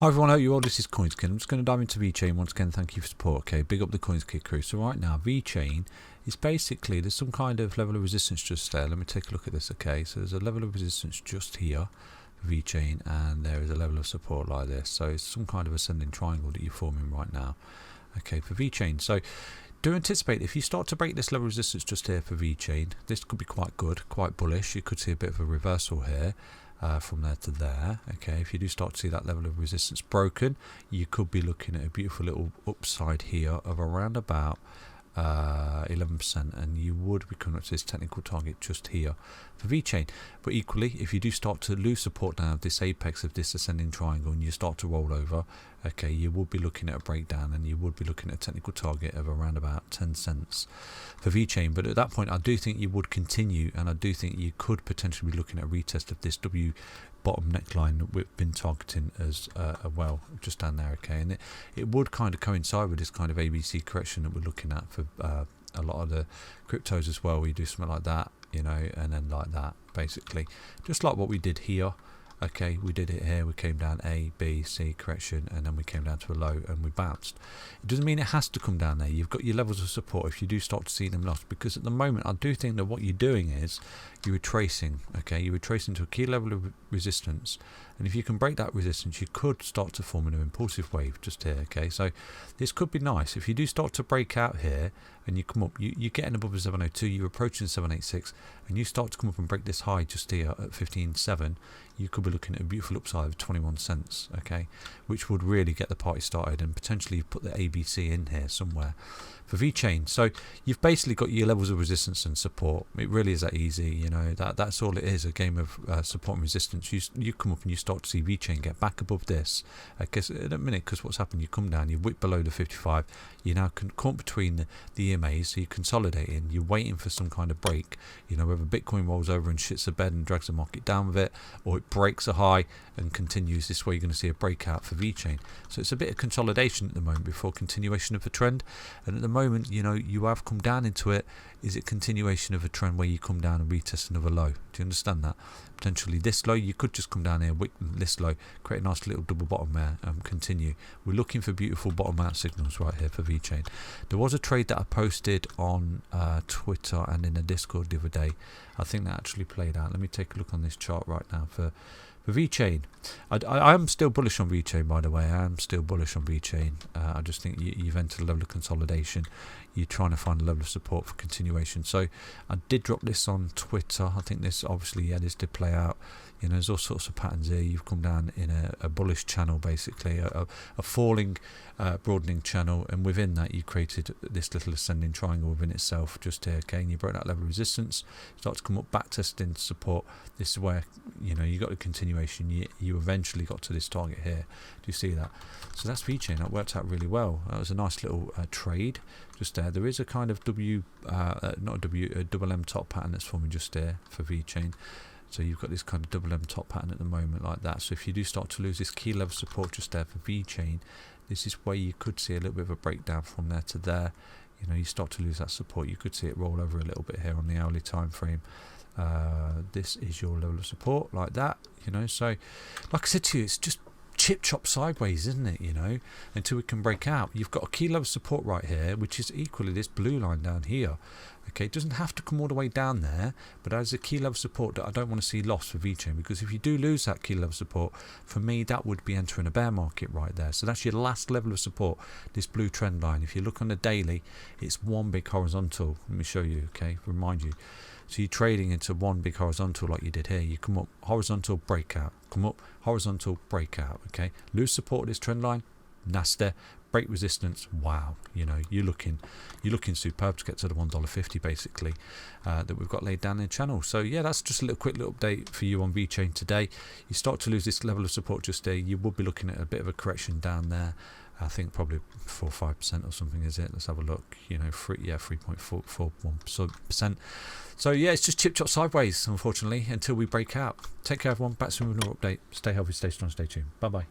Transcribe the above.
Hi everyone, I hope you're well. This is CoinsKid. I'm just going to dive into Vechain once again. Thank you for support. Okay, big up the CoinsKid crew. So right now, Vechain is basically, there's some kind of level of resistance just there. Let me take a look at this. Okay, so there's a level of resistance just here for Vechain, and there is a level of support like this. So it's some kind of ascending triangle that you're forming right now. Okay, for Vechain. So do anticipate if you start to break this level of resistance just here for Vechain, this could be quite good, quite bullish. You could see a bit of a reversal here. From there to there. Okay, if you do start to see that level of resistance broken, you could be looking at a beautiful little upside here of around about 11%, and you would be coming up to this technical target just here for Vechain. But equally, if you do start to lose support now of this apex of this ascending triangle and you start to roll over, okay, you would be looking at a breakdown, and you would be looking at a technical target of around about 10 cents for Vechain. But at that point, I do think you would continue, and I do think you could potentially be looking at a retest of this W bottom neckline that we've been targeting as well, just down there. Okay, and it would kind of coincide with this kind of ABC correction that we're looking at for a lot of the cryptos as well. We do something like that, you know, and then like that, basically, just like what we did here. Okay, we did it here, we came down A, B, C, correction, and then we came down to a low and we bounced. It doesn't mean it has to come down there. You've got your levels of support if you do start to see them lost, because at the moment I do think that what you're doing is you're retracing. Okay, you're retracing to a key level of resistance, and if you can break that resistance, you could start to form an impulsive wave just here. Okay, so this could be nice. If you do start to break out here and you come up, you're getting above the 702, you're approaching 786, and you start to come up and break this high just here at 15.7, you could be looking at a beautiful upside of 21 cents, okay, which would really get the party started, and potentially put the ABC in here somewhere for Vechain. So you've basically got your levels of resistance and support. It really is that easy, you know. That's all it is, a game of support and resistance. You come up and you start to see Vechain get back above this. Because in a minute, because what's happened, you come down, you whip below the 55, you now can come between the EMAs, so you're consolidating, you're waiting for some kind of break, you know, whether Bitcoin rolls over and shits the bed and drags the market down with it, or it breaks a high and continues this way. You're going to see a breakout for Vechain. So it's a bit of consolidation at the moment before continuation of the trend, and at the moment, you know, you have come down into it. Is it continuation of a trend where you come down and retest another low? Do you understand that? Potentially this low, you could just come down here, wick this low, create a nice little double bottom there, and continue. We're looking for beautiful bottom out signals right here for Vechain. There was a trade that I posted on Twitter and in a Discord the other day. I think that actually played out. Let me take a look on this chart right now for Vechain. I am still bullish on Vechain, by the way. I am still bullish on Vechain. I just think you've entered a level of consolidation. You're trying to find a level of support for continuation. So I did drop this on Twitter. I think this obviously, yeah, this did play out. You know, there's all sorts of patterns here. You've come down in a bullish channel, basically, a falling, broadening channel, and within that you created this little ascending triangle within itself just here. Okay, and you broke that level of resistance, start to come up, back testing support. This is where, you know, you got the continuation. You eventually got to this target here. Do you see that? So that's Vechain. That worked out really well. That was a nice little trade just there. There is a kind of double M top pattern that's forming just there for Vechain. So you've got this kind of double M top pattern at the moment like that. So if you do start to lose this key level support just there for Vechain, this is where you could see a little bit of a breakdown from there to there. You know, you start to lose that support. You could see it roll over a little bit here on the hourly time frame. This is your level of support like that. You know, so like I said to you, it's just chip chop sideways, isn't it? You know, until we can break out. You've got a key level support right here, which is equally this blue line down here. Okay, it doesn't have to come all the way down there, but as a key level support that I don't want to see lost for Vechain, because if you do lose that key level support, for me that would be entering a bear market right there. So that's your last level of support, this blue trend line. If you look on the daily, it's one big horizontal. Let me show you, okay, remind you. So you're trading into one big horizontal like you did here. You come up, horizontal breakout, come up, horizontal breakout, okay, lose support of this trend line, nasty, break resistance. Wow, you know, you're looking superb to get to the $1.50 basically that we've got laid down in the channel. So yeah, that's just a quick little update for you on Vechain today. You start to lose this level of support just there, you will be looking at a bit of a correction down there. I think probably 4 or 5% or something, is it? Let's have a look. You know, 3.41%. So yeah, it's just chip chop sideways, unfortunately, until we break out. Take care, everyone. Back soon with another update. Stay healthy, stay strong, stay tuned. Bye bye.